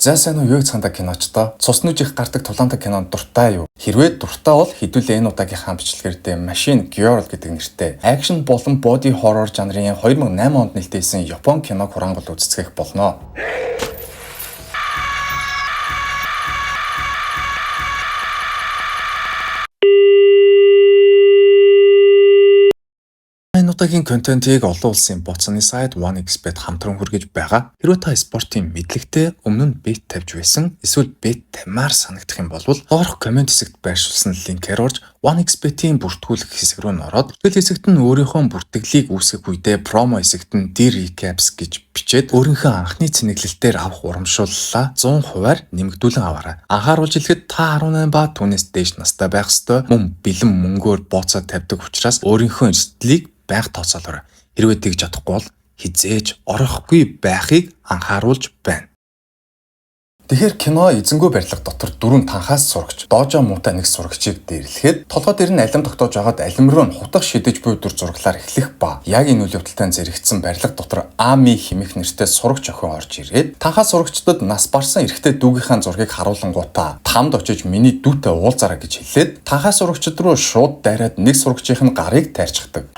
За сайн уу юу цаанда киночтой. Цус нүж их гардаг тулаантай кинонд дуртай юу? Хэрвээ дуртай бол хэдүүлээ энэ удаагийнхаа бичлэгээрдээ Machine Girl гэдэг нэртэй акшн болон body horror жанрын 2008 онд нэлтэйсэн Япон киног хураангуул үздэсгэх болно. Энэ удаагийн контентыг олон улсын боцны сайт 1xBet хамтран хүргэж байгаа. Хэрвээ та спортын мэдлэгтэй өмнө нь бет тавьж байсан эсвэл бет тамаар санагдах юм бол доорх комент хэсэгт байршуулсан линкээр орж 1xBet-ийн бүртгүүлэх хэсэг рүү ороод тэгэл хэсэгт нь өөрийнхөө бүртгэлийг үүсгэх үедээ промо хэсэгт нь recaps гэж бичээд өөрийнхөө анхны цэнэглэлтээр авах урамшууллаа 100% нэмэгдүүлэн аваарай. Анхааруулж хэлэхэд та 18 ба түүнээс дээш настай байх ёстой. Мөн бэлэн мөнгөөр бооцоо тавьдаг учраас өөрийнхөө эрсдлийг байнга тооцоолоорой. Хэрвээ тэгж чадахгүй бол хизээж орохгүй байхыг анхааруулж байна. Тэгэхээр кино эзэнгүй барилга дотор дөрвөн танхаас сурагч доожо муутай нэг сурагчийг дээрлэхэд толгой дээр нь алим тогтоож агаад алим руу нь хутга шидэж буй дүр зураглаар эхлэх ба яг энэ үйл явдалтай зэрэгцсэн барилга дотор Ами хэмээх нэртэй сурагч охин орж ирээд танхаас сурагчдад нас барсан эрэгтэй дүүгийнхаа зургийг харуулангуудаа тамд очиж миний дүүтэй уулзаарай гэж хэлээд танхаас сурагчд руу шууд дайраад нэг сурагчийн гарыг тайрчдаг.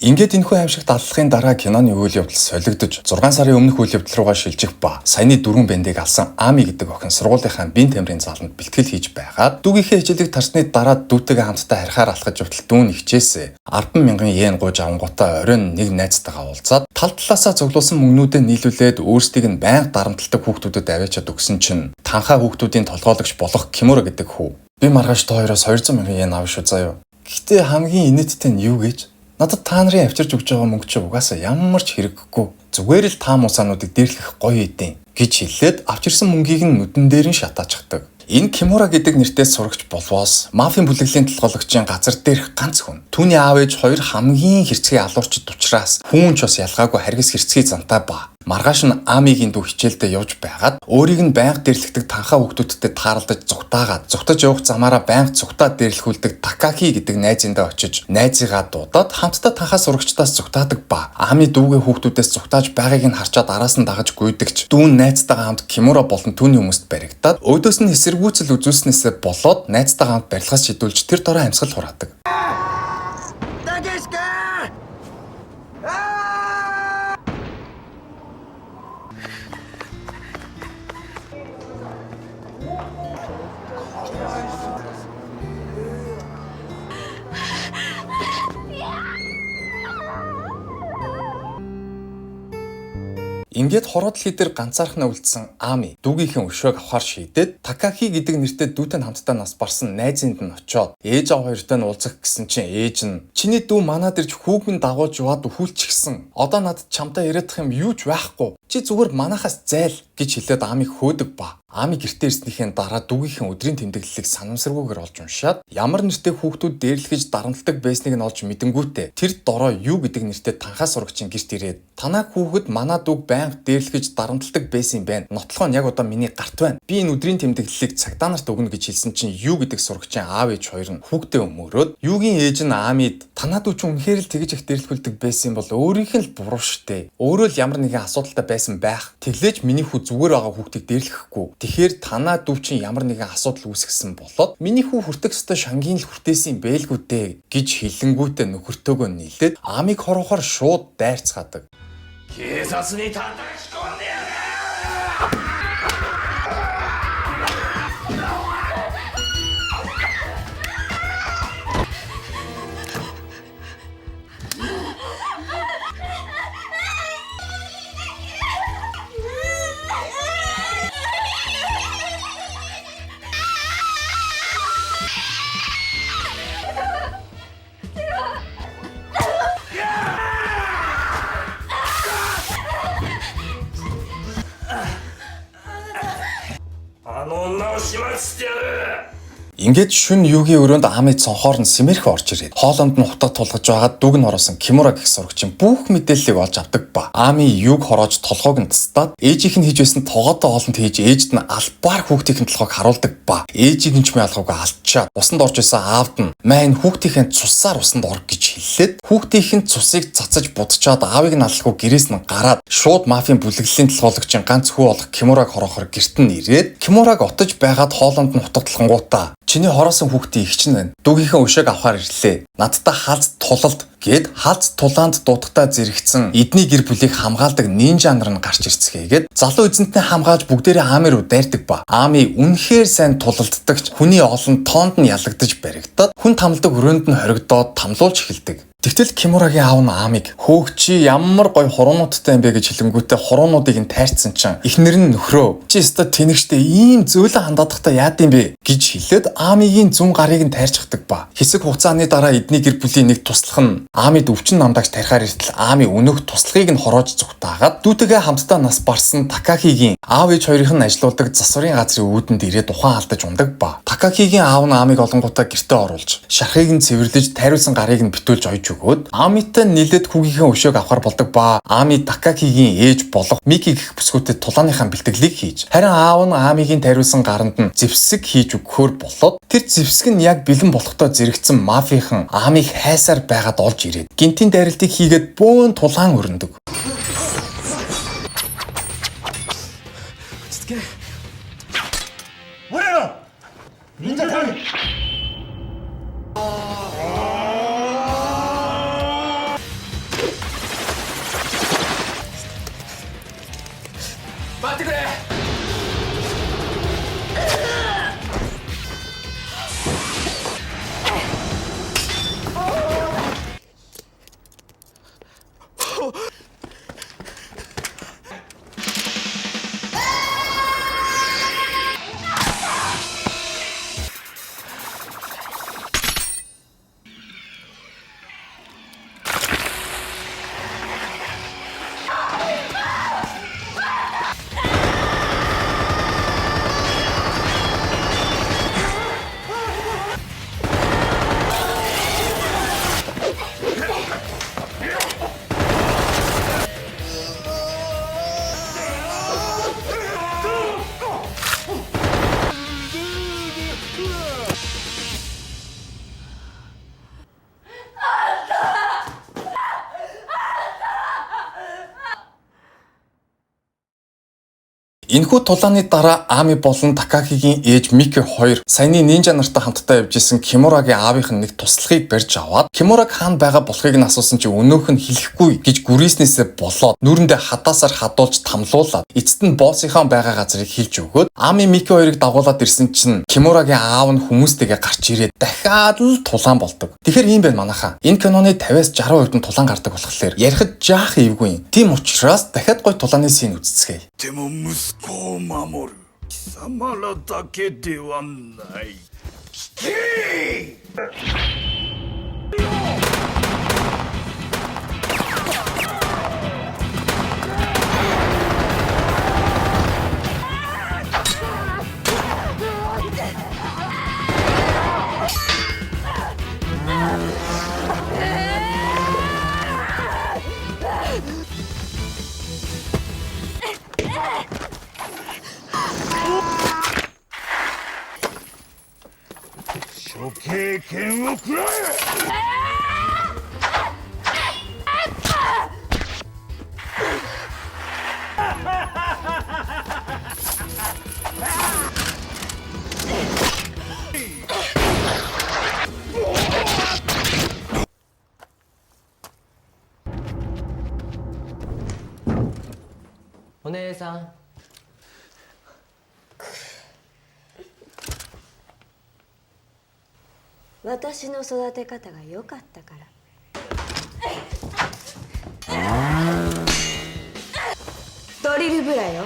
Ингээд энэхүү аимшигт аллахын дараа киноны үйл явдал солигдож 6 сарын өмнөх үйл явдал руугаа шилжих ба саяны дөрвөн бэндийг алсан Ами гэдэг охин сургуулийнхаа бие тамирын заланд бэлтгэл хийж байгаад дүүгийнхээ хичээлийг тарсны дараа дүүтэйгээ хамтдаа харихаар алхаж явтал дүүн хичээсэ 10,000 йен гуйж авангуудаа оройн нэг найзтайгаа уулзаад тал талаасаа цуглуулсан мөнгнүүдэд нийлүүлээд өөрсдийг нь байнга дарамтлагдаг хүүхдүүдэд аваачаад өгсөн чинь танхаа хүүхдүүдийн толгойлогч болох Кимура гэдэг хүү. Би маргааш та хоёроос 200,000 йен авах шүү заяа. Гэтэ хамгийн инээдтэй нь юу гэж? Надад та нарын авчирч өгч байгаа мөнгө чи угаасаа ямар ч хэрэггүй. Зүгээр л та мусаануудыг дээрлэх гоё идэв гэж хэлээд авчирсан мөнгийг нь нүдэн дээр нь шатаачдаг. Энэ Кимура гэдэг нэртэй сурагч болвоос мафийн бүлэглэлийн толгойлогчийн газар дээрх ганц хүн. Түүний аав ээж хоёр хамгийн хэрцгий алуурчид учраас хүүн ч бас ялгаагүй харгас хэрцгий зантай ба. Маргааш нь Амигийн дүү хичээлдээ явж байгаад өөрийг нь байнга дээрлэхдэг танхаа хүүхдүүдтэй тааралдаж зүгтаж явах замаараа байнга зүгтаад дээрлэхүүлдэг Такаки гэдэг найзындаа очиж найзыгаа дуудаад хамтдаа танхаа сурагчдаас зүгтаадаг ба Ами дүүгээ хүүхдүүдээс зүгтааж байгааг нь харчаад араас нь дагаж гүйдэгч дүүн найзтайгаа хамт Кимура болон түүний хүмүүст баригдаад өөдөөс нь эсэргүүцэл үзүүлснээсээ болоод найзтайгаа хамт барилгаас шидүүлж тэр дорой амьсгал хураадаг. Ингээд хороо дэлхий дээр ганцаархнаа үлдсэн Ами дүүгийнхээ өшөөг авахар шийдээд Такаки гэдэг нэртэй дүүтэй хамтдаа нас барсан найзынд нь очиод ээж аав хоёртой нь уулзах гэсэн чинь ээж нь чиний дүү манад ирж хүүг минь дагуулж яваад өхүүлчихсэн. Одоо надад чамтай яриадах юм юу ч байхгүй. Чи зүгээр манахаас зайл гэж хэлээд Амиг хөөдөг ба. Ами гэртээ ирснийхээ дараа дүүгийнхээ өдрийн тэмдэглэлийг санамсаргүйгээр олж уншаад ямар нэртэй хүүхдүүд дээрлэхэж дарамтлагдаг байсныг нь олж мэдэнгүүтээ тэр дорой юу гэдэг нэртэй танхаа сурагчийн гэрт ирээд танаа хүүхэд манаа дүүг байнга дээрлэхэж дарамтлагдаг байсан юм байна. Нотлохоо нь яг одоо миний гарт байна. Би энэ өдрийн тэмдэглэлийг цагдаа нарт өгнө гэж хэлсэн чинь юу гэдэг сурагчийн аав ээж хоёр нь хүүхдээ өмөрөөд юугийн ээж нь Амид танаа дүү чинь үнэхээр л тэгэж их дээрлэхүүлдэг байсан бол өөрийнх нь л буруу штэ. Өөрөө л ямар нэгэн асуудалтай байсан байх. Тэглэж миний хүү зүгээр байгаа хүүхдийг дээрлэхгүй. Тэгэхээр танаа дүү чинь ямар нэгэн асуудал үүсгэсэн болоод миний хүү хүртэх ёстой шангийн л хүртээсэн бэлгүү дээ гэж хэлэнгүүтээ нөхөртөөгөө нийлээд Амиг хорохоор шууд дайрцгаадаг. Ингээд шүн юугийн өрөөнд Ами цонхоор нь симэрх орж ирээд хоолонд нь хутаг тулгаж байгаад дүг нь ороосон Кимура гэх сурагчин бүх мэдээллийг олж авдаг ба Ами юуг хороож толгойг нь тастаад ээжийнх нь хийж байсан тогоотой хоолнд хийж ээжд нь албаар хүүхдийн толгойг харуулдаг ба ээжийг нь ч мэлгаагүй алдчихад усанд орж исэн аавд нь "Мань хүүхдийн цусаар усанд ор" гэж хэллээд хүүхдийн цусыг цацаж будчаад аавыг нь аллахгүй гэрээс нь гараад шууд мафийн бүлэглэлийн толгойгчийн ганц хүү болох Кимураг хороохоор гэрт нь ирээд Кимураг отож байгаад хоолонд нь хутагтлангуудаа "Чиний хороосон хүүхдийн их чинь байна. Дүүгийнхээ өшөөг авахар ирлээ. Надтай хаалц тулалд" гэд хаалц тулаанд дуудахтаа зэрэгцэн эдний гэр бүлийг хамгаалдаг нинжа нар нь гарч ирцгээгээд залуу эзэнтний хамгаалж бүгдээрээ Ами руу дайрдаг ба Ами үнэхээр сайн тулалддагч хүний олон тоонд нь ялагдаж баригдаад хүн тамладаг өрөөнд нь хоригдоод тамлуулж эхэлдэг. Тэгтэл Кимурагийн аав нь Амиг "Хөөх чи ямар гоё хуруунуудтай юм бэ" гэж хэлэнгүүтээ хуруунуудыг нь тайрцсан чинь эхнэр нь "Нөхрөө чи өстө тэнэгштэй ийм зөөлөн хандаадахтай яад юм бэ" гэж хэлээд Амигийн зүүн гарыг нь тайрчихдаг ба хэсэг хугацааны дараа эдний гэр бүлийн нэг туслах нь Амид өвчин намдагч тарихаар иртэл Ами өнөөх туслахыг нь хороож зүгтаагаад дүүтэйгээ хамтдаа нас барсан Такахигийн аав ээж хоёрын нь ажилуулдаг засварын газрын үүдэнд ирээд ухаан алдаж ундаг ба Такахигийн аав нь Амиг олонгуудаа гэртээ оруулж шархыг нь цэвэрлэж тайруулсан гарыг нь битүүлж ойж өгөөд Амитай нийлээд хүүгийнхээ өшөөг авахар болдог ба Ами Такахигийн ээж болох Мики гэх бүсгүүтэд тулааныхаа бэлтгэлийг хийж харин аав нь Амигийн тариулсан гаранд нь зэвсэг хийж өгөхөөр болоод тэр зэвсэг нь яг бэлэн болохдоо зэрэгцэн мафийнхан Амиг хайсаар байгаад олж ирээд гинтийн дайралтыг хийгээд бөөн тулаан өрнөдөг. Энэхүү тулааны дараа Ами болон Такахигийн ээж Мики хоёр саяны нинжа нартай хамтдаа явж исэн Кимурагийн аавынх нь нэг туслахыг барьж аваад Кимураг хаана байгаа болохыг нь асуусан чинь өнөөх нь хэлэхгүй гэж гүрийснээсээ болоод нүрэндээ хадаасаар хадуулж тамлуулаад эцэст нь боссынхаа байгаа газрыг хэлж өгөөд Ами Мики хоёрыг дагуулад ирсэн чинь Кимурагийн аав нь хүмүүстэйгээ гарч ирээд дахиад л тулаан болдог. Тэгэхээр ийм байна манайхаа. Энэ киноны 50-60% нь тулаан гардаг болохоор ярихад жаах эвгүй юм. Тийм учраас дахиад гой тулааны сцен үзцгээе. でも息子を守る貴様らだけではない。聞け！処刑権をくらえ。お姉さん。私の育て方が良かったから。ドリルブラよ。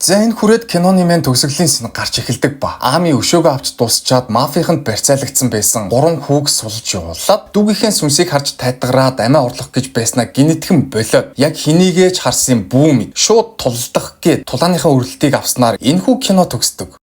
За энэ хүрээд киноны мэн төгсгөлийн сэн гарч эхэлдэг ба Ами өшөөгөө авч дуусчаад мафийнханд барьцаалагдсан байсан 3 хүүг сулж явуулаад дүүгийнхээ сүнсийг харж тайдгараад амиа орлох гэж байснаа гинэтхэн болоод яг хэнийгээж харсан бүүм шууд тулдах гээд тулааныхаа өрөлтийг авснаар энэхүү кино төгсдөг.